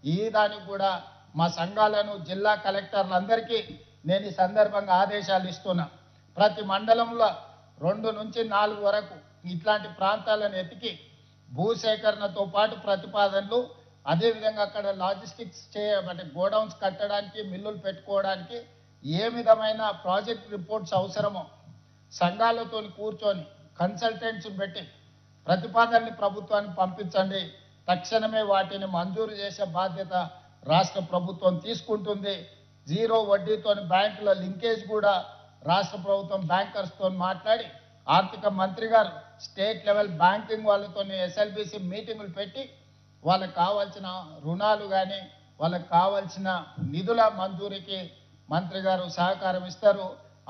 ఈ దానికి కూడా మా సంఘాలను జిల్లా కలెక్టర్లందరికీ నేను ఈ సందర్భంగా ఆదేశాలు ఇస్తున్నా. ప్రతి మండలంలో 2 నుంచి 4 వరకు ఇట్లాంటి ప్రాంతాలను ఎతికి భూసేకరణతో పాటు ప్రతిపాదనలు, అదేవిధంగా అక్కడ లాజిస్టిక్స్ అంటే గోడౌన్స్ కట్టడానికి, మిల్లులు పెట్టుకోవడానికి ఏ విధమైన ప్రాజెక్ట్ రిపోర్ట్స్ అవసరమో సంఘాలతో కూర్చొని కన్సల్టెంట్స్ పెట్టి ప్రతిపాదనని ప్రభుత్వానికి పంపించండి. తక్షణమే వాటిని మంజూరు చేసే బాధ్యత రాష్ట్ర ప్రభుత్వం తీసుకుంటుంది. 0 వడ్డీతో బ్యాంకుల లింకేజ్ కూడా రాష్ట్ర ప్రభుత్వం బ్యాంకర్స్తో మాట్లాడి, ఆర్థిక మంత్రి గారు స్టేట్ లెవెల్ బ్యాంకింగ్ వాళ్ళతో ఎస్ఎల్బిసి మీటింగులు పెట్టి వాళ్ళకి కావాల్సిన రుణాలు కానీ వాళ్ళకి కావాల్సిన నిధుల మంజూరీకి మంత్రి గారు సహకారం ఇస్తారు.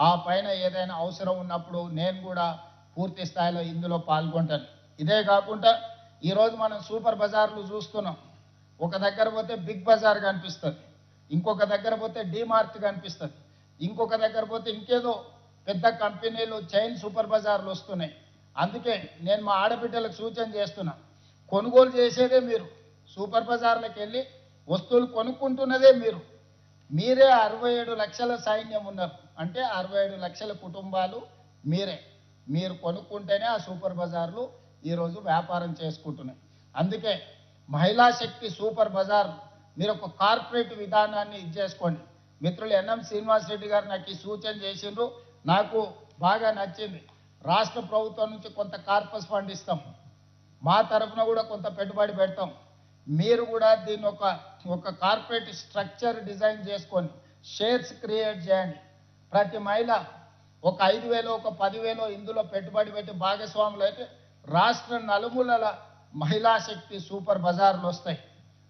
ఆ పైన ఏదైనా అవసరం ఉన్నప్పుడు నేను కూడా పూర్తి స్థాయిలో ఇందులో పాల్గొంటాను. ఇదే కాకుండా ఈరోజు మనం సూపర్ బజార్లు చూస్తున్నాం. ఒక దగ్గర పోతే బిగ్ బజార్ కనిపిస్తుంది, ఇంకొక దగ్గర పోతే డీమార్ట్ కనిపిస్తుంది, ఇంకొక దగ్గర పోతే ఇంకేదో పెద్ద కంపెనీలు చైన్ సూపర్ బజార్లు వస్తున్నాయి. అందుకే నేను మా ఆడబిడ్డలకు సూచన చేస్తున్నా, కొనుగోలు చేసేదే మీరు, సూపర్ బజార్లకు వెళ్ళి వస్తువులు కొనుక్కుంటున్నదే మీరు. మీరే 67 లక్షల సైన్యం ఉన్నారు, అంటే 67 లక్షల కుటుంబాలు మీరే. మీరు కొనుక్కుంటేనే ఆ సూపర్ బజార్లు ఈరోజు వ్యాపారం చేసుకుంటున్నాయి. అందుకే మహిళా శక్తి సూపర్ బజార్ మీరు ఒక కార్పొరేట్ విధానాన్ని చేసుకోండి. మిత్రులు ఎన్ఎం శ్రీనివాస్ రెడ్డి గారు నాకు ఈ సూచన చేసిండ్రు, నాకు బాగా నచ్చింది. రాష్ట్ర ప్రభుత్వం నుంచి కొంత కార్పస్ ఫండ్ ఇస్తాం, మా తరఫున కూడా కొంత పెట్టుబడి పెడతాం. మీరు కూడా దీన్ని ఒక కార్పొరేట్ స్ట్రక్చర్ డిజైన్ చేసుకొని షేర్స్ క్రియేట్ చేయండి. ప్రతి మహిళ ఒక 5,000 ఒక 10,000 ఇందులో పెట్టుబడి పెట్టి భాగస్వాములు అయితే రాష్ట్ర నలుమూలల మహిళా శక్తి సూపర్ బజార్లు వస్తాయి.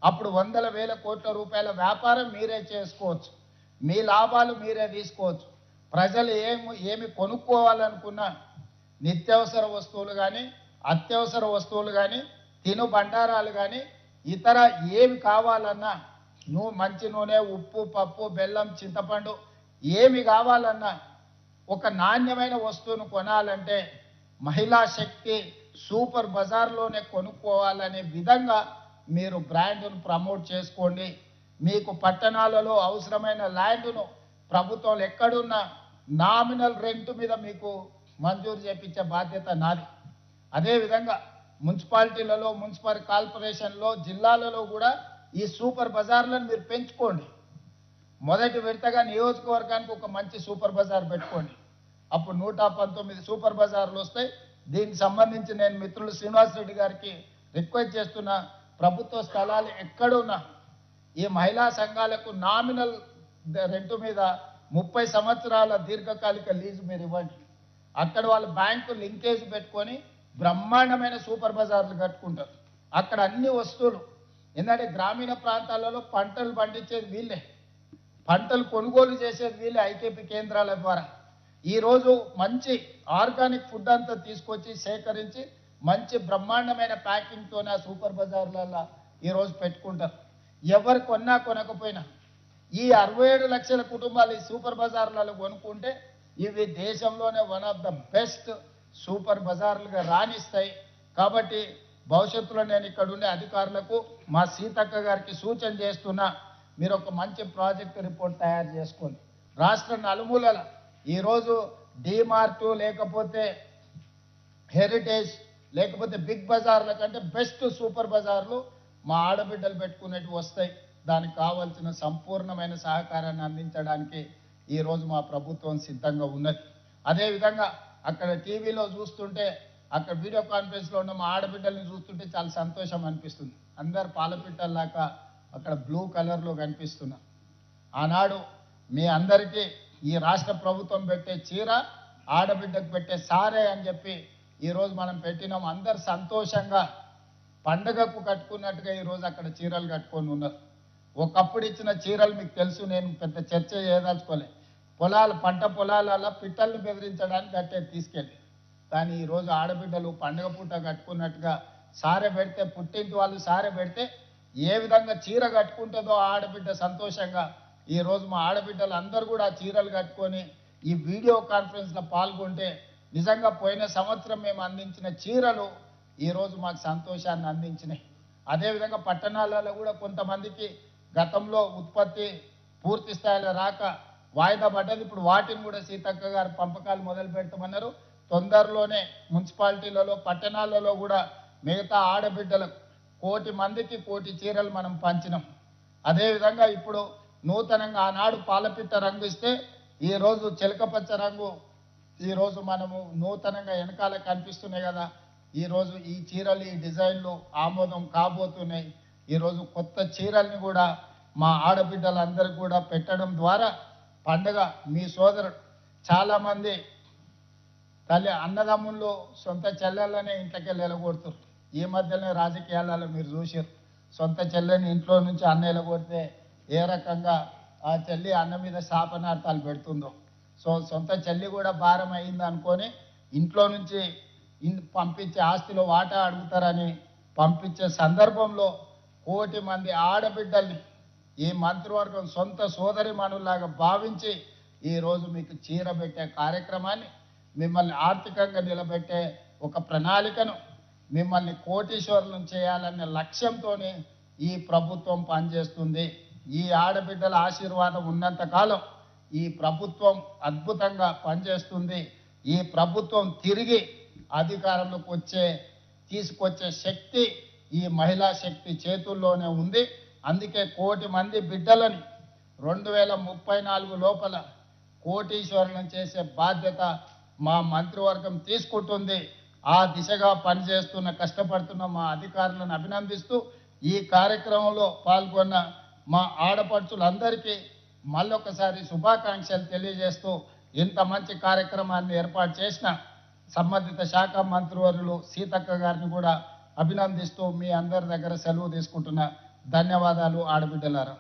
అప్పుడు 100,000 కోట్ల రూపాయల వ్యాపారం మీరే చేసుకోవచ్చు, మీ లాభాలు మీరే తీసుకోవచ్చు. ప్రజలు ఏమి కొనుక్కోవాలనుకున్నా నిత్యావసర వస్తువులు కానీ, అత్యవసర వస్తువులు కానీ, తిను బండారాలు కానీ, ఇతర ఏమి కావాలన్నా, మంచి నూనె, ఉప్పు, పప్పు, బెల్లం, చింతపండు ఏమి కావాలన్నా ఒక నాణ్యమైన వస్తువును కొనాలంటే మహిళా శక్తి సూపర్ బజార్లోనే కొనుక్కోవాలనే విధంగా మీరు బ్రాండ్ను ప్రమోట్ చేసుకోండి. మీకు పట్టణాలలో అవసరమైన ల్యాండ్ను ప్రభుత్వాలు ఎక్కడున్నా నామినల్ రెంట్ మీద మీకు మంజూరు చేపించే బాధ్యత నాది. అదేవిధంగా మున్సిపాలిటీలలో, మున్సిపల్ కార్పొరేషన్లో, జిల్లాలలో కూడా ఈ సూపర్ బజార్లను మీరు పెంచుకోండి. మొదటి విడతగా నియోజకవర్గానికి ఒక మంచి సూపర్ బజార్ పెట్టుకోండి. అప్పుడు 119 సూపర్ బజార్లు వస్తాయి. దీనికి సంబంధించి నేను మిత్రులు శ్రీనివాస్ రెడ్డి గారికి రిక్వెస్ట్ చేస్తున్నా, ప్రభుత్వ స్థలాలు ఎక్కడున్నా ఈ మహిళా సంఘాలకు నామినల్ రెంట్ మీద 30 సంవత్సరాల దీర్ఘకాలిక లీజు మీరు ఇవ్వండి. అక్కడ వాళ్ళు బ్యాంకు లింకేజ్ పెట్టుకొని బ్రహ్మాండమైన సూపర్ బజార్లు కట్టుకుంటారు. అక్కడ అన్ని వస్తువులు, ఎందుకంటే గ్రామీణ ప్రాంతాలలో పంటలు పండించేది వీళ్ళే, పంటలు కొనుగోలు చేసేది వీళ్ళే ఐకేపీ కేంద్రాల ద్వారా. ఈరోజు మంచి ఆర్గానిక్ ఫుడ్ అంతా తీసుకొచ్చి సేకరించి మంచి బ్రహ్మాండమైన ప్యాకింగ్తోనే ఆ సూపర్ బజార్లలో ఈరోజు పెట్టుకుంటారు. ఎవరు కొన్నా కొనకపోయినా ఈ 67 లక్షల కుటుంబాలు ఈ సూపర్ బజార్లలో కొనుక్కుంటే ఇవి దేశంలోనే one of the best super బజార్లుగా రాణిస్తాయి. కాబట్టి భవిష్యత్తులో నేను ఇక్కడ ఉండే అధికారులకు మా సీతక్క గారికి సూచన చేస్తున్నా, మీరు ఒక మంచి ప్రాజెక్ట్ రిపోర్ట్ తయారు చేసుకోండి. రాష్ట్ర నలుమూలల ఈరోజు డీమార్ట్ లేకపోతే హెరిటేజ్ లేకపోతే బిగ్ బజార్ల కంటే బెస్ట్ సూపర్ బజార్లు మా ఆడబిడ్డలు పెట్టుకునేవి వస్తాయి. దానికి కావాల్సిన సంపూర్ణమైన సహకారాన్ని అందించడానికి ఈరోజు మా ప్రభుత్వం సిద్ధంగా ఉన్నది. అదేవిధంగా అక్కడ టీవీలో చూస్తుంటే, అక్కడ వీడియో కాన్ఫరెన్స్లో ఉన్న మా ఆడబిడ్డల్ని చూస్తుంటే చాలా సంతోషం అనిపిస్తుంది. అందరు పాలపిట్టల్లాగా అక్కడ బ్లూ కలర్లో కనిపిస్తున్నా. ఆనాడు మీ అందరికీ ఈ రాష్ట్ర ప్రభుత్వం పెట్టే చీర ఆడబిడ్డకు పెట్టే సారే అని చెప్పి ఈరోజు మనం పెట్టినాం. అందరు సంతోషంగా పండగకు కట్టుకున్నట్టుగా ఈరోజు అక్కడ చీరలు కట్టుకొని ఉన్నారు. ఒకప్పుడు ఇచ్చిన చీరలు మీకు తెలుసు, నేను పెద్ద చర్చ చేయదలుచుకోలే. పంట పొలాలలో పిట్టల్ని బెదిరించడానికి కట్టేది తీసుకెళ్ళి, కానీ ఈరోజు ఆడబిడ్డలు పండగ పూట కట్టుకున్నట్టుగా సారె పెడితే, పుట్టింటి వాళ్ళు సారె పెడితే ఏ విధంగా చీర కట్టుకుంటుందో ఆడబిడ్డ సంతోషంగా ఈరోజు మా ఆడబిడ్డలు అందరూ కూడా చీరలు కట్టుకొని ఈ వీడియో కాన్ఫరెన్స్లో పాల్గొంటే నిజంగా పోయిన సంవత్సరం మేము అందించిన చీరలు ఈరోజు మాకు సంతోషాన్ని అందించినాయి. అదేవిధంగా పట్టణాలలో కూడా కొంతమందికి గతంలో ఉత్పత్తి పూర్తి స్థాయిలో రాక వాయిదా పడ్డది. ఇప్పుడు వాటిని కూడా సీతక్క గారు పంపకాలు మొదలు పెడతామన్నారు. తొందరలోనే మున్సిపాలిటీలలో పట్టణాలలో కూడా మిగతా ఆడబిడ్డలకు 1,00,00,000 మందికి 1,00,00,000 చీరలు మనం పంచినాం. అదేవిధంగా ఇప్పుడు నూతనంగా ఆనాడు పాలపిట్ట రంగు ఇస్తే ఈరోజు చిలకపచ్చ రంగు ఈరోజు మనము నూతనంగా వెనకాల కనిపిస్తున్నాయి కదా, ఈరోజు ఈ చీరలు ఈ డిజైన్లు ఆమోదం కాబోతున్నాయి. ఈరోజు కొత్త చీరల్ని కూడా మా ఆడబిడ్డలందరికీ కూడా పెట్టడం ద్వారా పండుగ మీ సోదరుడు చాలామంది తల్లి అన్నదమ్ముళ్ళు సొంత చెల్లెళ్ళనే ఇంట్లోకి వెళ్ళగొడుతారు. ఈ మధ్యనే రాజకీయాలలో మీరు చూసారు, సొంత చెల్లెని ఇంట్లో నుంచి అన్న వెళ్ళగొడితే ఏ రకంగా ఆ చెల్లి అన్న మీద శాపనార్థాలు పెడుతుందో. సో సొంత చెల్లి కూడా భారం అయింది అనుకొని ఇంట్లో నుంచి పంపించే ఆస్తిలో వాటా అడుగుతారని పంపించే సందర్భంలో 1,00,00,000 మంది ఆడబిడ్డల్ని ఈ మంత్రివర్గం సొంత సోదరి మనులాగా భావించి ఈరోజు మీకు చీర పెట్టే కార్యక్రమాన్ని, మిమ్మల్ని ఆర్థికంగా నిలబెట్టే ఒక ప్రణాళికను, మిమ్మల్ని కోటీశ్వరులను చేయాలనే లక్ష్యంతోనే ఈ ప్రభుత్వం పనిచేస్తుంది. ఈ ఆడబిడ్డల ఆశీర్వాదం ఉన్నంత కాలం ఈ ప్రభుత్వం అద్భుతంగా పనిచేస్తుంది. ఈ ప్రభుత్వం తిరిగి అధికారంలోకి తీసుకొచ్చే శక్తి ఈ మహిళా శక్తి చేతుల్లోనే ఉంది. అందుకే 1,00,00,000 మంది బిడ్డలని 2034 లోపల కోటీశ్వరులను చేసే బాధ్యత మా మంత్రివర్గం తీసుకుంటుంది. ఆ దిశగా పనిచేస్తున్న కష్టపడుతున్న మా అధికారులను అభినందిస్తూ ఈ కార్యక్రమంలో పాల్గొన్న మా ఆడపడుచులందరికీ మళ్ళొకసారి శుభాకాంక్షలు తెలియజేస్తూ ఇంత మంచి కార్యక్రమాన్ని ఏర్పాటు చేసిన సంబంధిత శాఖ మంత్రివర్యులు సీతక్క గారిని కూడా అభినందిస్తూ మీ అందరి దగ్గర సెలవు తీసుకుంటున్న. ధన్యవాదాలు ఆడబిడ్డలారా.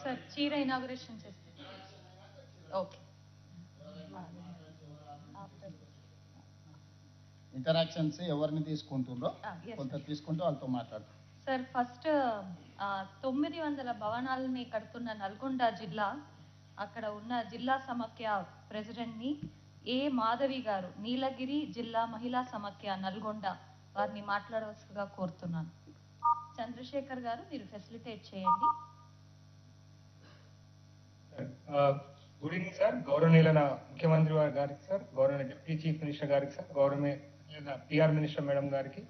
సార్ చీర ఇనాగరేషన్ చేస్తే ఓకే. ఇంటరాక్షన్స్ ఎవరిని తీసుకుంటుందో కొంత తీసుకుంటూ వాళ్ళతో మాట్లాడతాం. సార్ ఫస్ట్ 900 భవనాలని కడుతున్న నల్గొండ జిల్లా, అక్కడ ఉన్న జిల్లా సమాఖ్య ప్రెసిడెంట్ని ఏ మాధవి గారు, నీలగిరి జిల్లా మహిళా సమాఖ్య నల్గొండ, వారిని మాట్లాడవలసిగా కోరుతున్నాను. చంద్రశేఖర్ గారు మీరు ఫెసిలిటేట్ చేయండి. Good evening sir. గౌరవనీయులైన ముఖ్యమంత్రి గారికి సార్, గౌరవనీయ డిప్యూటీ చీఫ్ మినిస్టర్ గారికి సార్, గౌరవనీయ పిఆర్ మినిస్టర్ మేడం గారికి,